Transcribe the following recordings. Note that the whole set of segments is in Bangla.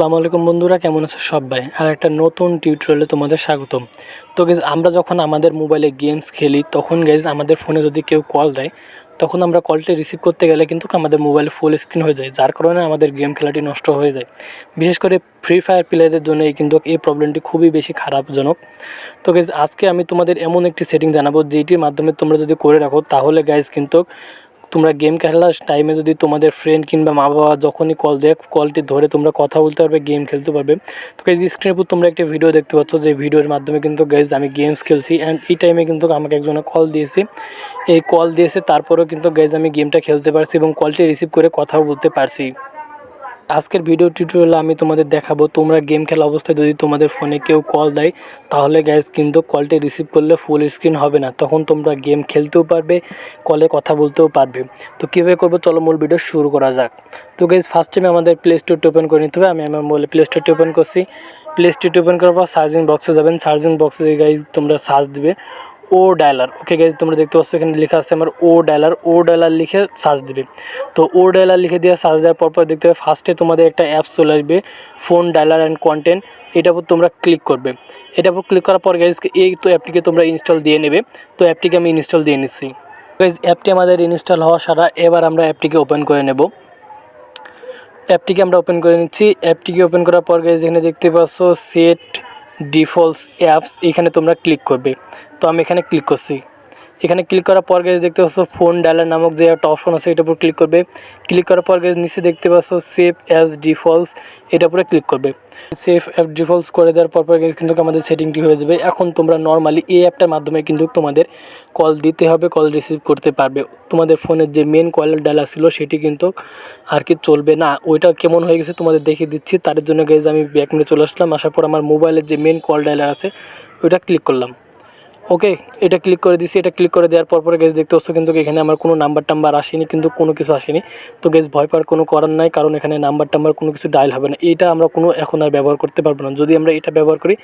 আসসালামু আলাইকুম বন্ধুরা, কেমন আছো সবাই? আর একটা নতুন টিউটোরিয়ালে তোমাদের স্বাগতম। তো গাইজ, আমরা যখন আমাদের মোবাইলে গেমস খেলি তখন গাইজ আমাদের ফোনে যদি কেউ কল দেয়, তখন আমরা কলটি রিসিভ করতে গেলে কিন্তু আমাদের মোবাইলে ফুল স্ক্রিন হয়ে যায়, যার কারণে আমাদের গেম খেলাটি নষ্ট হয়ে যায়। বিশেষ করে ফ্রি ফায়ার প্লেয়ারদের জন্য কিন্তু এই প্রবলেমটি খুবই বেশি খারাপজনক। তো গাইজ, আজকে আমি তোমাদের এমন একটি সেটিং জানাবো যেটির মাধ্যমে তোমরা যদি করে রাখো তাহলে গাইজ কিন্তু তোমরা গেম খেলার টাইমে যদি তোমাদের ফ্রেন্ড কিংবা মা বাবা যখনই কল দেয়, কলটি ধরে তোমরা কথা বলতে পারবে, গেম খেলতে পারবে। তো গাইজ, স্ক্রিনের উপর তোমরা একটা ভিডিও দেখতে পাচ্ছ, যে ভিডিওর মাধ্যমে কিন্তু গাইজ আমি গেমস খেলছি অ্যান্ড এই টাইমে কিন্তু আমাকে একজনে কল দিয়েছে। এই কল দিয়েছে, তারপরেও কিন্তু গাইজ আমি গেমটা খেলতে পারছি এবং কলটি রিসিভ করে কথাও বলতে পারছি। আজকের ভিডিও টিউটোরিয়ালে আমি তোমাদের দেখাবো তোমরা গেম খেলা অবস্থায় যদি তোমাদের ফোনে কেউ কল দেয় তাহলে গাইজ কিন্তু কলটি রিসিভ করলে ফুল স্ক্রিন হবে না, তখন তোমরা গেম খেলতেও পারবে, কলে কথা বলতেও পারবে। তো কীভাবে করবো, চলো মূল ভিডিও শুরু করা যাক। তো গাইজ, ফার্স্ট টাইমে আমাদের প্লে স্টোরটি ওপেন করে নিতে হবে। আমি আমার মোবাইলে প্লে স্টোরটি ওপেন করছি। প্লে স্টোরটি ওপেন করার পর সার্চিং বক্সে যাবেন। সার্চিং বক্সে গাইজ তোমরা সার্চ দিবে ও ডায়ালার। ওকে গাইজ, তোমরা দেখতে পাচ্ছ এখানে লেখা আছে আমার ও ডায়ালার লিখে সার্চ দিবে। তো ও ডায়ালার লিখে দিয়ে সার্চ দেওয়ার পর দেখতে হবে ফার্স্টে তোমাদের একটা অ্যাপস চলে আসবে, ফোন ডায়ালার অ্যান্ড কন্টেন্ট। এটার উপর তোমরা ক্লিক করবে। এটার উপর ক্লিক করার পর গাইজ এই তো অ্যাপটিকে তোমরা ইনস্টল দিয়ে নেবে। তো অ্যাপটিকে আমি ইনস্টল দিয়ে নিচ্ছি। গাইজ, অ্যাপটি আমাদের ইনস্টল হওয়া সারা, এবার আমরা অ্যাপটিকে ওপেন করে নেব। অ্যাপটিকে আমরা ওপেন করে নিচ্ছি। অ্যাপটিকে ওপেন করার পর গাইজ এখানে দেখতে পাচ্ছ সেট ডিফল্টস অ্যাপস, এখানে তোমরা ক্লিক করবে। তো আমি এখানে ক্লিক করছি। এখানে ক্লিক করার পর গাইজ দেখতে পাচ্ছ ফোন ডায়ালার নামক যে একটা অপশন আছে, এটার উপর ক্লিক করবে। ক্লিক করার পর গাইজ নিচে দেখতে পাচ্ছ সেভ অ্যাজ ডিফল্টস, এটার উপরে ক্লিক করবে। সেভ অ্যাপ ডিফল্টস করে দেওয়ার পর গাইজ কিন্তু আমাদের সেটিংটি হয়ে যাবে। এখন তোমরা নর্মালি এই অ্যাপটার মাধ্যমে কিন্তু তোমাদের কল দিতে হবে, কল রিসিভ করতে পারবে। তোমাদের ফোনের যে মেন কল ডায়ালার ছিল সেটি কিন্তু আর কি চলবে না। ওইটা কেমন হয়ে গেছে তোমাদের দেখিয়ে দিচ্ছি। তার জন্য গাইজ আমি ব্যাক মেরে চলে আসলাম। আসার পর আমার মোবাইলের যে মেন কল ডায়ালার আছে ওইটা ক্লিক করলাম। ওকে, এটা ক্লিক করে দিছি। এটা ক্লিক করে দেওয়ার পর গেস দেখতে পাচ্ছ কিন্তু এখানে আমার কোনো নাম্বার আসেনি, কিন্তু কোনো কিছু আসেনি। তো গেস ভয় পাওয়ার কোনো করার নাই, কারণ এখানে নাম্বার কোনো কিছু ডায়াল হবে না। এটা আমরা কোনো এখন আর ব্যবহার করতে পারবো না। যদি আমরা এটা ব্যবহার করি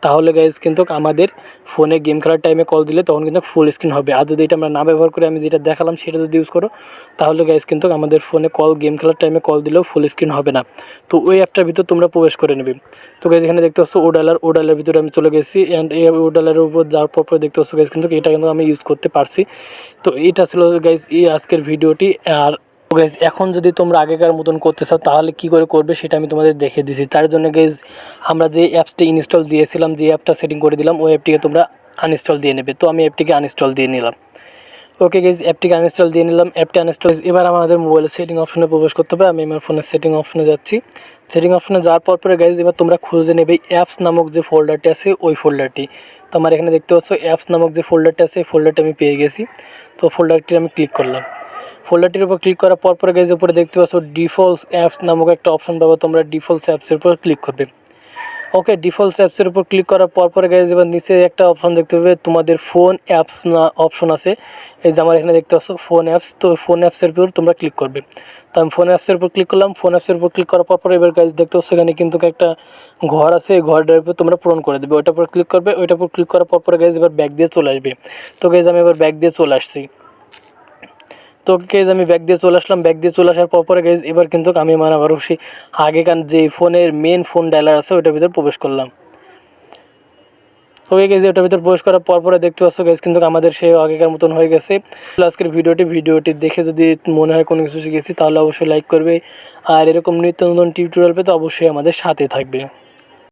তাহলে গাইজ কিন্তু আমাদের ফোনে গেম খেলার টাইমে কল দিলে তখন কিন্তু ফুল স্ক্রিন হবে। আর যদি এটা আমরা না ব্যবহার করি, আমি যেটা দেখালাম সেটা যদি ইউজ করো তাহলে গাইজ কিন্তু আমাদের ফোনে গেম খেলার টাইমে কল দিলেও ফুল স্ক্রিন হবে না। তো ওই অ্যাপটার ভিতর তোমরা প্রবেশ করে নেবে। তো গাইজ এখানে দেখতে পাচ্ছ ও ডায়ালার ভিতরে আমি চলে গেছি। অ্যান্ড এই ও ডায়ালারের উপর যাওয়ার পর দেখতে পাচ্ছ গাইজ কিন্তু এটা কিন্তু আমি ইউজ করতে পারছি। তো এটা ছিল গাইজ এই আজকের ভিডিওটি। আর গাইজ এখন যদি তোমরা আগেকার মতন করতে চাও তাহলে কী করে করবে সেটা আমি তোমাদের দেখিয়ে দিচ্ছি। তার জন্য গাইজ আমরা যে অ্যাপসটি ইনস্টল দিয়েছিলাম, যে অ্যাপটা সেটিং করে দিলাম, ওই অ্যাপটিকে তোমরা আনইনস্টল দিয়ে নেবে। তো আমি অ্যাপটিকে আনইনস্টল দিয়ে নিলাম। ওকে গাইজ, অ্যাপটিকে আনইনস্টল দিয়ে নিলাম। অ্যাপটি আনইনস্টল, এবার আমাদের মোবাইলের সেটিং অপশনে প্রবেশ করতে হবে। আমি আমার ফোনের সেটিং অপশনে যাচ্ছি। সেটিং অপশনে যাওয়ার পরে গাইজ এবার তোমরা খুঁজে নেবে অ্যাপস নামক যে ফোল্ডারটি আছে ওই ফোল্ডারটি। তো আমার এখানে দেখতে পাচ্ছ অ্যাপস নামক যে ফোল্ডারটি আছে এই ফোল্ডারটি আমি পেয়ে গেছি। তো ফোল্ডারটি আমি ক্লিক করলাম। ফোল্ডারটির উপর ক্লিক করার পরে গাইজ উপরে দেখতে পাচ্ছ ডিফল্টস অ্যাপস নামক একটা অপশন পাবো, তোমরা ডিফল্টস অ্যাপসের উপর ক্লিক করবে। ওকে, ডিফল্টস অ্যাপসের উপর ক্লিক করার পরে গাইজ এবার নিচে একটা অপশন দেখতে পাবে তোমাদের ফোন অ্যাপস না অপশন আছে। এই যে আমার এখানে দেখতে পাচ্ছ ফোন অ্যাপস, তো ফোন অ্যাপসের উপর তোমরা ক্লিক করবে। তো আমি ফোন অ্যাপসের উপর ক্লিক করলাম। ফোন অ্যাপসের উপর ক্লিক করার পরে এবার গাইজ দেখতে পাচ্ছ এখানে কিন্তু একটা ঘর আছে, এই ঘরটার উপর তোমরা পূরণ করে দেবে। ওইটার উপর ক্লিক করবে। ওইটার উপর ক্লিক করার পরে গাইজ এবার ব্যাক দিয়ে চলে আসবে। তো গাইজ আমি এবার ব্যাক দিয়ে চলে আসছি। তো গাইজ আমি ব্যাক দিয়ে চলে আসলাম। ব্যাক দিয়ে চলে আসার পরে গাইজ এবার কিন্তু আমি আবার সেই আগেকার যে ফোনের মেন ফোন ডায়ালার আছে ওইটার ভিতরে প্রবেশ করলাম। হয়ে গেছে, ওটার ভিতর প্রবেশ করার পরে দেখতে পাচ্ছ গাইজ কিন্তু আমাদের সে আগেকার মতন হয়ে গেছে। আজকের ভিডিওটি দেখে যদি মনে হয় কোনো কিছু শিখেছি তাহলে অবশ্যই লাইক করবে। আর এরকম নিত্য নতুন টিউটোরিয়াল পেতে অবশ্যই আমাদের সাথে থাকবে।